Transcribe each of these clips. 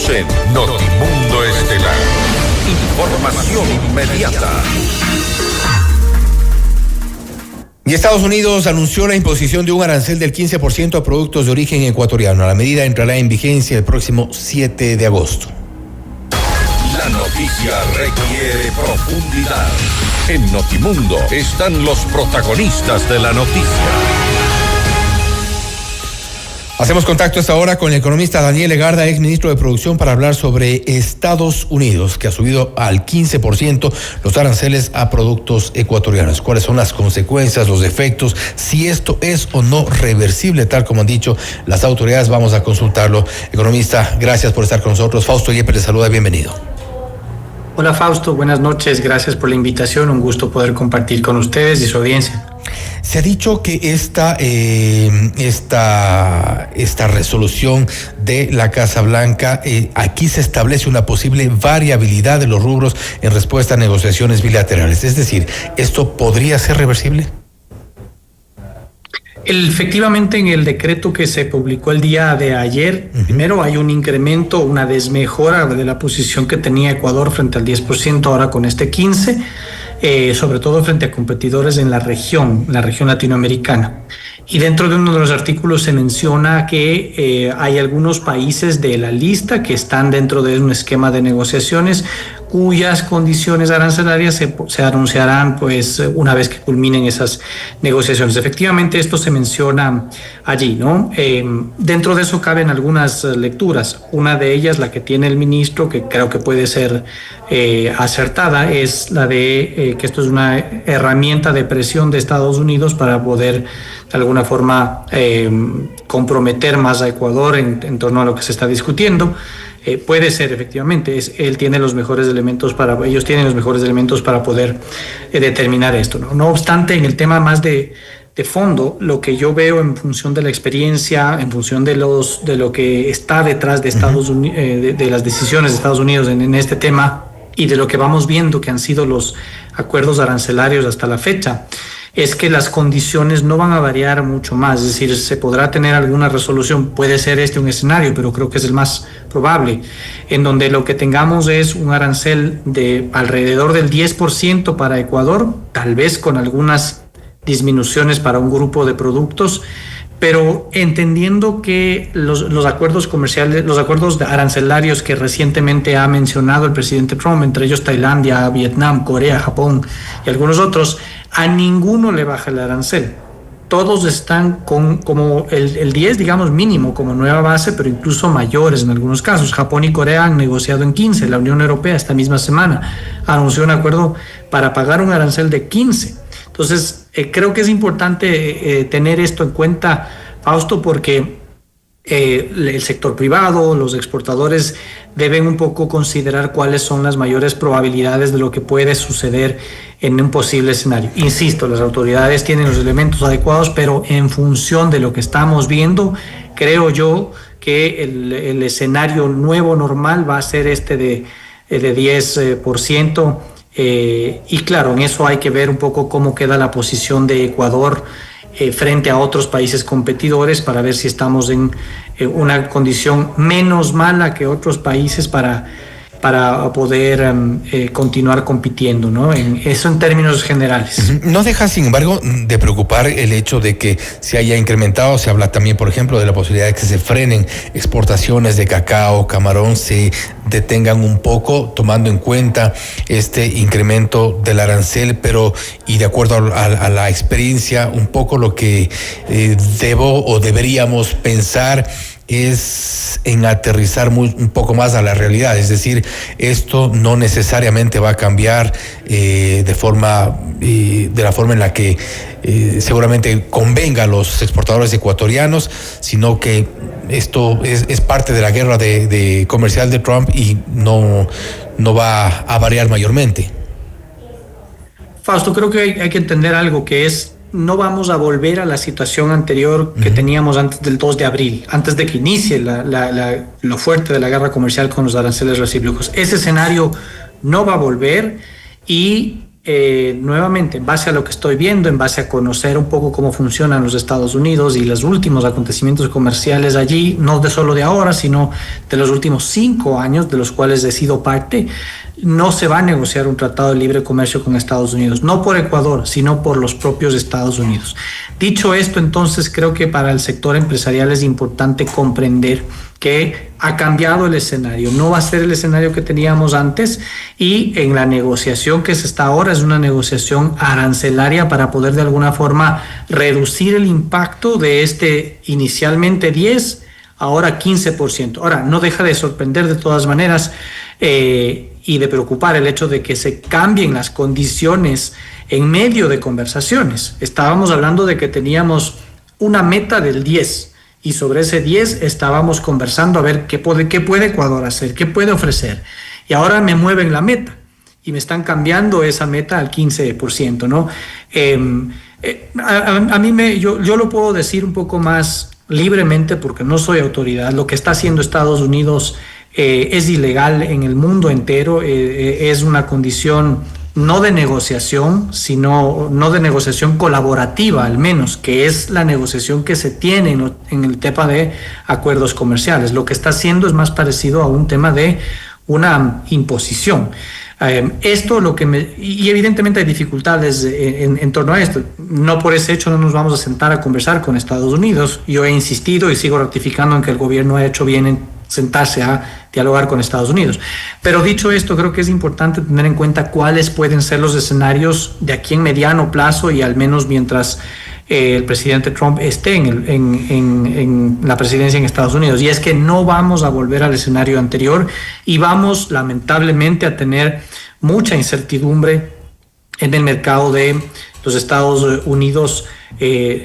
Estamos en Notimundo Estelar. Información inmediata. Y Estados Unidos anunció la imposición de un arancel del 15% a productos de origen ecuatoriano. La medida entrará en vigencia el próximo 7 de agosto. La noticia requiere profundidad. En Notimundo están los protagonistas de la noticia. Hacemos contacto esta hora con el economista Daniel Legarda, ex ministro de Producción, para hablar sobre Estados Unidos, que ha subido al 15% los aranceles a productos ecuatorianos. ¿Cuáles son las consecuencias, los efectos? Si esto es o no reversible, tal como han dicho las autoridades, vamos a consultarlo. Economista, gracias por estar con nosotros. Fausto Yepes les saluda, bienvenido. Hola Fausto, buenas noches, gracias por la invitación, un gusto poder compartir con ustedes y su audiencia. Se ha dicho que esta resolución de la Casa Blanca, aquí se establece una posible variabilidad de los rubros en respuesta a negociaciones bilaterales. Es decir, ¿esto podría ser reversible? Efectivamente, en el decreto que se publicó el día de ayer, primero hay un incremento, una desmejora de la posición que tenía Ecuador frente al 10%, ahora con este 15%. Sobre todo frente a competidores en la región latinoamericana. Y dentro de uno de los artículos se menciona que hay algunos países de la lista que están dentro de un esquema de negociaciones cuyas condiciones arancelarias se anunciarán pues una vez que culminen esas negociaciones. Efectivamente, esto se menciona allí, ¿no? Dentro de eso caben algunas lecturas. Una de ellas, la que tiene el ministro, que creo que puede ser acertada, es la de que esto es una herramienta de presión de Estados Unidos para poder de alguna forma comprometer más a Ecuador en torno a lo que se está discutiendo. Puede ser, efectivamente, ellos tienen los mejores elementos para poder determinar esto, ¿no? No obstante, en el tema más de fondo, lo que yo veo en función de la experiencia, en función de lo que está detrás de Estados Unidos, de las decisiones de Estados Unidos en este tema y de lo que vamos viendo que han sido los acuerdos arancelarios hasta la fecha, es que las condiciones no van a variar mucho más. Es decir, se podrá tener alguna resolución, puede ser un escenario, pero creo que es el más probable, en donde lo que tengamos es un arancel de alrededor del 10% para Ecuador, tal vez con algunas disminuciones para un grupo de productos, pero entendiendo que los acuerdos comerciales, los acuerdos arancelarios que recientemente ha mencionado el presidente Trump, entre ellos Tailandia, Vietnam, Corea, Japón y algunos otros, a ninguno le baja el arancel. Todos están con como el 10, digamos, mínimo como nueva base, pero incluso mayores en algunos casos. Japón y Corea han negociado en 15. La Unión Europea esta misma semana anunció un acuerdo para pagar un arancel de 15. Entonces, creo que es importante tener esto en cuenta, Fausto, porque el sector privado, los exportadores deben un poco considerar cuáles son las mayores probabilidades de lo que puede suceder en un posible escenario. Insisto, las autoridades tienen los elementos adecuados, pero en función de lo que estamos viendo, creo yo que el escenario nuevo normal va a ser de 10%. Y claro, en eso hay que ver un poco cómo queda la posición de Ecuador frente a otros países competidores para ver si estamos en una condición menos mala que otros países para poder continuar compitiendo, ¿no? Eso en términos generales. No deja, sin embargo, de preocupar el hecho de que se haya incrementado. Se habla también, por ejemplo, de la posibilidad de que se frenen exportaciones de cacao, camarón, se detengan un poco, tomando en cuenta este incremento del arancel, y de acuerdo a la experiencia, un poco lo que deberíamos pensar es en aterrizar un poco más a la realidad. Es decir, esto no necesariamente va a cambiar de la forma en la que seguramente convenga a los exportadores ecuatorianos, sino que esto es parte de la guerra comercial de Trump y no va a variar mayormente. Fausto, creo que hay que entender algo, que es: no vamos a volver a la situación anterior que teníamos antes del 2 de abril, antes de que inicie lo fuerte de la guerra comercial con los aranceles recíprocos. Ese escenario no va a volver y nuevamente, en base a lo que estoy viendo, en base a conocer un poco cómo funcionan los Estados Unidos y los últimos acontecimientos comerciales allí, no de solo de ahora, sino de los últimos 5 años, de los cuales he sido parte, no se va a negociar un tratado de libre comercio con Estados Unidos, no por Ecuador, sino por los propios Estados Unidos. Dicho esto, entonces, creo que para el sector empresarial es importante comprender que ha cambiado el escenario, no va a ser el escenario que teníamos antes, y en la negociación que se está ahora es una negociación arancelaria para poder de alguna forma reducir el impacto de este inicialmente 10%, ahora 15%. Ahora, no deja de sorprender de todas maneras y de preocupar el hecho de que se cambien las condiciones en medio de conversaciones. Estábamos hablando de que teníamos una meta del 10%. Y sobre ese 10 estábamos conversando a ver qué puede Ecuador hacer, qué puede ofrecer. Y ahora me mueven la meta y me están cambiando esa meta al 15%, ¿no? A mí yo lo puedo decir un poco más libremente porque no soy autoridad. Lo que está haciendo Estados Unidos es ilegal en el mundo entero, es una condición no de negociación, sino no de negociación colaborativa, al menos, que es la negociación que se tiene en el tema de acuerdos comerciales. Lo que está haciendo es más parecido a un tema de una imposición. Y evidentemente hay dificultades en torno a esto. No por ese hecho no nos vamos a sentar a conversar con Estados Unidos. Yo he insistido y sigo ratificando en que el gobierno ha hecho bien en sentarse a dialogar con Estados Unidos. Pero dicho esto, creo que es importante tener en cuenta cuáles pueden ser los escenarios de aquí en mediano plazo y al menos mientras el presidente Trump esté en la presidencia en Estados Unidos. Y es que no vamos a volver al escenario anterior y vamos lamentablemente a tener mucha incertidumbre en el mercado de los Estados Unidos,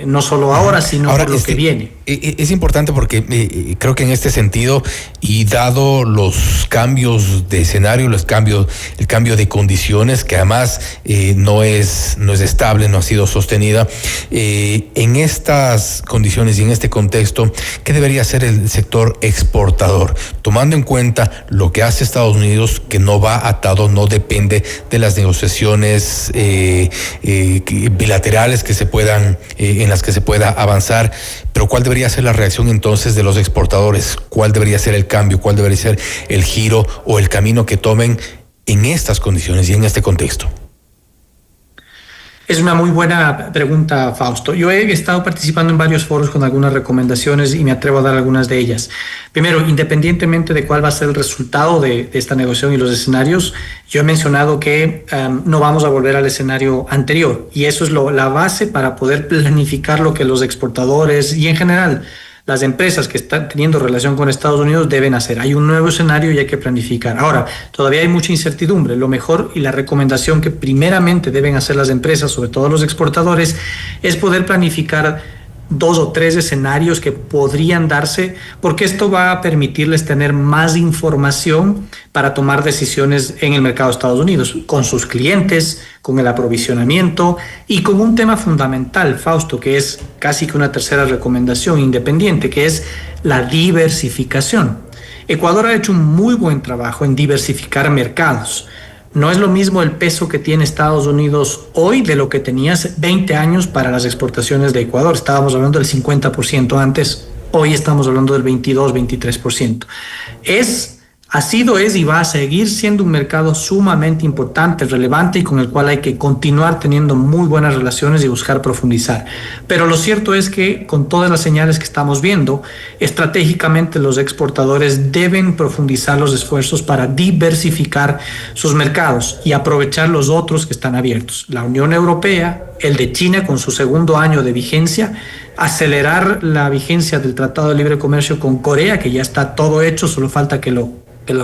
no solo ahora, sino por lo que viene. Es importante porque creo que en este sentido, y dado los cambios de escenario, el cambio de condiciones, que además no es estable, no ha sido sostenida, en estas condiciones y en este contexto, ¿qué debería hacer el sector exportador? Tomando en cuenta lo que hace Estados Unidos, que no va atado, no depende de las negociaciones bilaterales que se puedan, en las que se pueda avanzar, pero ¿cuál debería ser la reacción entonces de los exportadores? ¿Cuál debería ser el cambio? ¿Cuál debería ser el giro o el camino que tomen en estas condiciones y en este contexto? Es una muy buena pregunta, Fausto. Yo he estado participando en varios foros con algunas recomendaciones y me atrevo a dar algunas de ellas. Primero, independientemente de cuál va a ser el resultado de esta negociación y los escenarios, yo he mencionado que no vamos a volver al escenario anterior, y eso es la base para poder planificar lo que los exportadores y en general las empresas que están teniendo relación con Estados Unidos deben hacer. Hay un nuevo escenario y hay que planificar. Ahora, todavía hay mucha incertidumbre. Lo mejor y la recomendación que primeramente deben hacer las empresas, sobre todo los exportadores, es poder planificar 2 o 3 escenarios que podrían darse, porque esto va a permitirles tener más información para tomar decisiones en el mercado de Estados Unidos, con sus clientes, con el aprovisionamiento y con un tema fundamental, Fausto, que es casi que una tercera recomendación independiente, que es la diversificación. Ecuador ha hecho un muy buen trabajo en diversificar mercados. No es lo mismo el peso que tiene Estados Unidos hoy de lo que tenía hace 20 años para las exportaciones de Ecuador. Estábamos hablando del 50% antes, hoy estamos hablando del 22, 23%. Ha sido, es y va a seguir siendo un mercado sumamente importante, relevante y con el cual hay que continuar teniendo muy buenas relaciones y buscar profundizar. Pero lo cierto es que con todas las señales que estamos viendo, estratégicamente los exportadores deben profundizar los esfuerzos para diversificar sus mercados y aprovechar los otros que están abiertos. La Unión Europea, el de China con su segundo año de vigencia, acelerar la vigencia del Tratado de Libre Comercio con Corea, que ya está todo hecho, solo falta que lo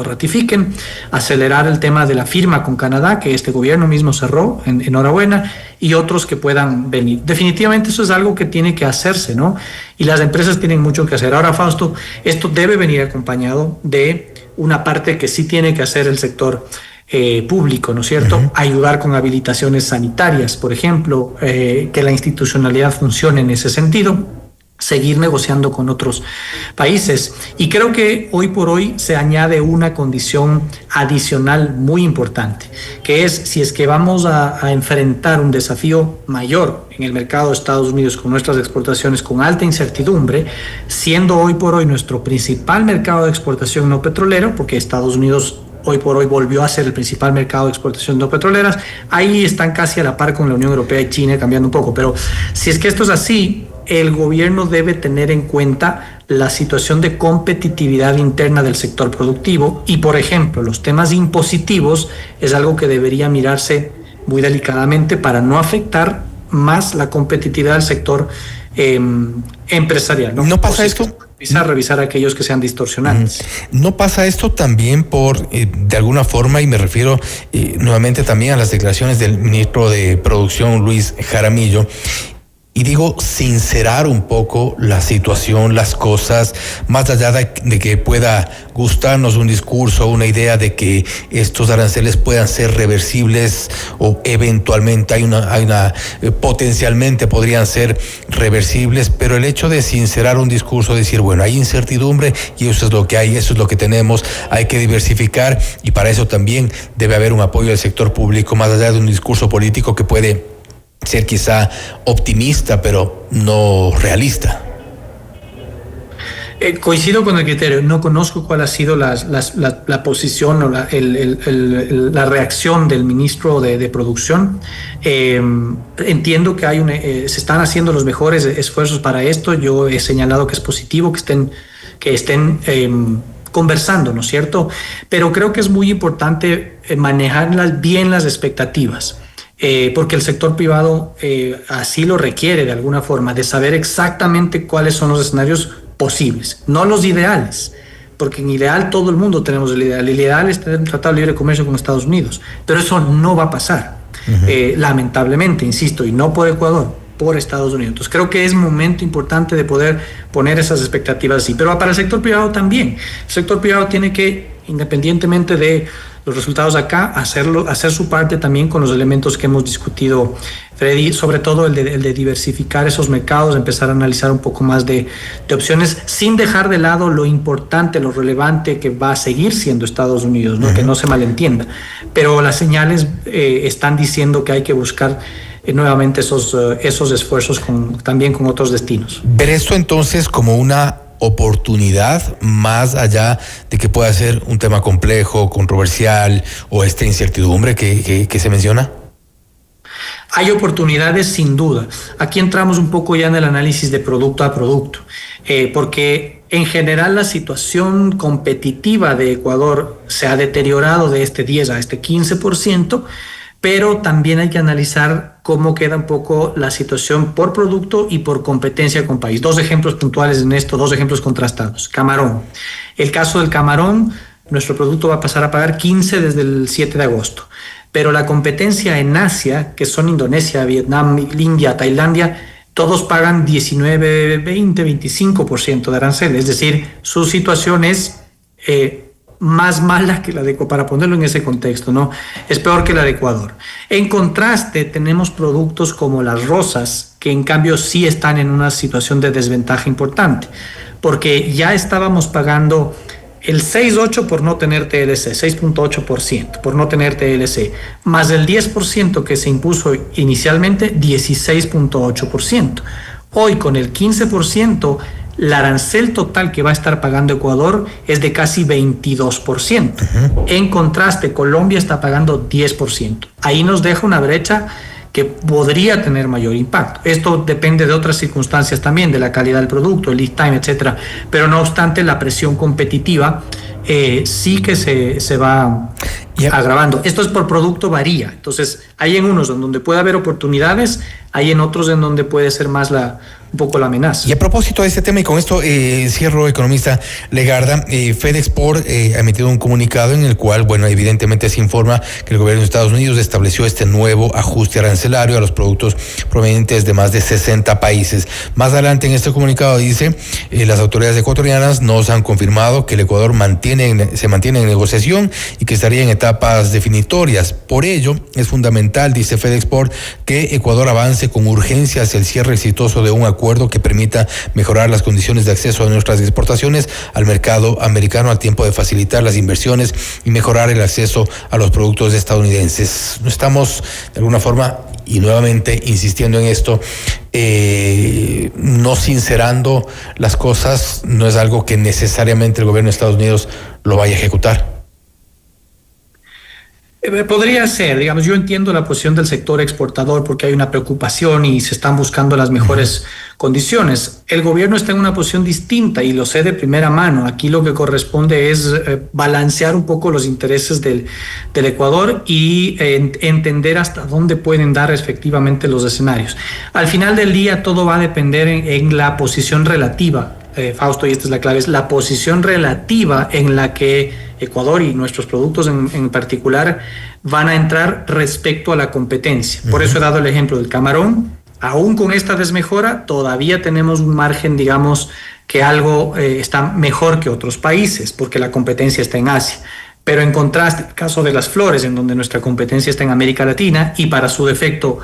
ratifiquen, acelerar el tema de la firma con Canadá, que este gobierno mismo cerró, enhorabuena, y otros que puedan venir. Definitivamente eso es algo que tiene que hacerse, ¿no? Y las empresas tienen mucho que hacer. Ahora, Fausto, esto debe venir acompañado de una parte que sí tiene que hacer el sector público, ¿no es cierto? Uh-huh. Ayudar con habilitaciones sanitarias, por ejemplo, que la institucionalidad funcione en ese sentido. seguir negociando con otros países. Y creo que hoy por hoy se añade una condición adicional muy importante, que es si es que vamos a enfrentar un desafío mayor en el mercado de Estados Unidos con nuestras exportaciones con alta incertidumbre, siendo hoy por hoy nuestro principal mercado de exportación no petrolero, porque Estados Unidos hoy por hoy volvió a ser el principal mercado de exportación no petroleras, ahí están casi a la par con la Unión Europea y China, cambiando un poco, pero si es que esto es así, el gobierno debe tener en cuenta la situación de competitividad interna del sector productivo y, por ejemplo, los temas impositivos es algo que debería mirarse muy delicadamente para no afectar más la competitividad del sector empresarial. ¿No pasa esto? Revisar aquellos que sean distorsionantes. ¿No pasa esto también por, de alguna forma, y me refiero nuevamente también a las declaraciones del ministro de Producción, Luis Jaramillo, y digo, sincerar un poco la situación, las cosas, más allá de que pueda gustarnos un discurso, una idea de que estos aranceles puedan ser reversibles o eventualmente potencialmente podrían ser reversibles, pero el hecho de sincerar un discurso, decir, bueno, hay incertidumbre y eso es lo que hay, eso es lo que tenemos, hay que diversificar y para eso también debe haber un apoyo del sector público, más allá de un discurso político que puede ser quizá optimista, pero no realista. Coincido con el criterio. No conozco cuál ha sido la posición o la reacción del ministro de Producción. Entiendo que se están haciendo los mejores esfuerzos para esto. Yo he señalado que es positivo que estén conversando, ¿no es cierto? Pero creo que es muy importante manejar bien las expectativas. Porque el sector privado así lo requiere de alguna forma, de saber exactamente cuáles son los escenarios posibles, no los ideales, porque en ideal todo el mundo tenemos el ideal. El ideal es tener un tratado de libre comercio con Estados Unidos, pero eso no va a pasar, lamentablemente, insisto, y no por Ecuador, por Estados Unidos. Entonces creo que es momento importante de poder poner esas expectativas así, pero para el sector privado también. El sector privado tiene que, independientemente de los resultados acá, hacer su parte también con los elementos que hemos discutido, Freddy, sobre todo el de diversificar esos mercados, empezar a analizar un poco más de opciones, sin dejar de lado lo importante, lo relevante que va a seguir siendo Estados Unidos, ¿no? Que no se malentienda. Pero las señales están diciendo que hay que buscar nuevamente esos esfuerzos también con otros destinos. Ver esto entonces como una oportunidad, más allá de que pueda ser un tema complejo, controversial o esta incertidumbre que se menciona. Hay oportunidades sin duda. Aquí entramos un poco ya en el análisis de producto a producto, porque en general la situación competitiva de Ecuador se ha deteriorado de este 10 a este 15%, pero también hay que analizar cómo queda un poco la situación por producto y por competencia con país. Dos ejemplos puntuales en esto, dos ejemplos contrastados. Camarón. El caso del camarón, nuestro producto va a pasar a pagar 15 desde el 7 de agosto. Pero la competencia en Asia, que son Indonesia, Vietnam, India, Tailandia, todos pagan 19, 20, 25% de arancel. Es decir, su situación es más mala que la de Ecuador, para ponerlo en ese contexto, ¿no? Es peor que la de Ecuador. En contraste, tenemos productos como las rosas, que en cambio sí están en una situación de desventaja importante, porque ya estábamos pagando el 6.8 por no tener TLC, 6.8% por no tener TLC, más el 10% que se impuso inicialmente, 16.8%. Hoy con el 15%, el arancel total que va a estar pagando Ecuador es de casi 22%. En contraste, Colombia está pagando 10%. Ahí nos deja una brecha que podría tener mayor impacto. Esto depende de otras circunstancias también, de la calidad del producto, el lead time, etcétera. Pero no obstante, la presión competitiva sí que se va agravando. Esto es por producto, varía. Entonces, hay en unos donde puede haber oportunidades, hay en otros en donde puede ser más un poco la amenaza. Y a propósito de este tema, y con esto cierro, economista Legarda, FedExport ha emitido un comunicado en el cual, bueno, evidentemente se informa que el gobierno de Estados Unidos estableció este nuevo ajuste arancelario a los productos provenientes de más de 60 países. Más adelante en este comunicado dice, las autoridades ecuatorianas nos han confirmado que el Ecuador se mantiene en negociación y que estaría en etapas definitorias. Por ello, es fundamental, dice FedExport, que Ecuador avance con urgencia hacia el cierre exitoso de un acuerdo acuerdo que permita mejorar las condiciones de acceso a nuestras exportaciones al mercado americano al tiempo de facilitar las inversiones y mejorar el acceso a los productos estadounidenses. Estamos de alguna forma y nuevamente insistiendo en esto, no sincerando las cosas, no es algo que necesariamente el gobierno de Estados Unidos lo vaya a ejecutar. Podría ser, digamos, yo entiendo la posición del sector exportador porque hay una preocupación y se están buscando las mejores condiciones. El gobierno está en una posición distinta y lo sé de primera mano. Aquí lo que corresponde es balancear un poco los intereses del Ecuador y entender hasta dónde pueden dar efectivamente los escenarios. Al final del día todo va a depender en la posición relativa. Fausto, y esta es la clave, es la posición relativa en la que Ecuador y nuestros productos en particular van a entrar respecto a la competencia. Por eso he dado el ejemplo del camarón. Aún con esta desmejora, todavía tenemos un margen, digamos, que algo está mejor que otros países, porque la competencia está en Asia. Pero en contraste, el caso de las flores, en donde nuestra competencia está en América Latina, y para su defecto,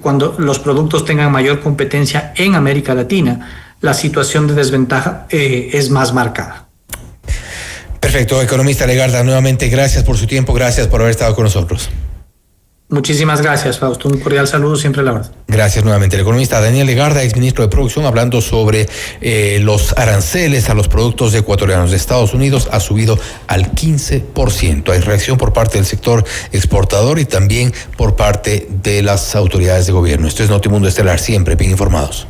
cuando los productos tengan mayor competencia en América Latina, la situación de desventaja es más marcada. Perfecto, economista Legarda, nuevamente gracias por su tiempo, gracias por haber estado con nosotros. Muchísimas gracias, Fausto. Un cordial saludo, siempre a la orden. Gracias nuevamente. El economista Daniel Legarda, exministro de Producción, hablando sobre los aranceles a los productos ecuatorianos de Estados Unidos, ha subido al 15%. Hay reacción por parte del sector exportador y también por parte de las autoridades de gobierno. Esto es Notimundo Estelar, siempre bien informados.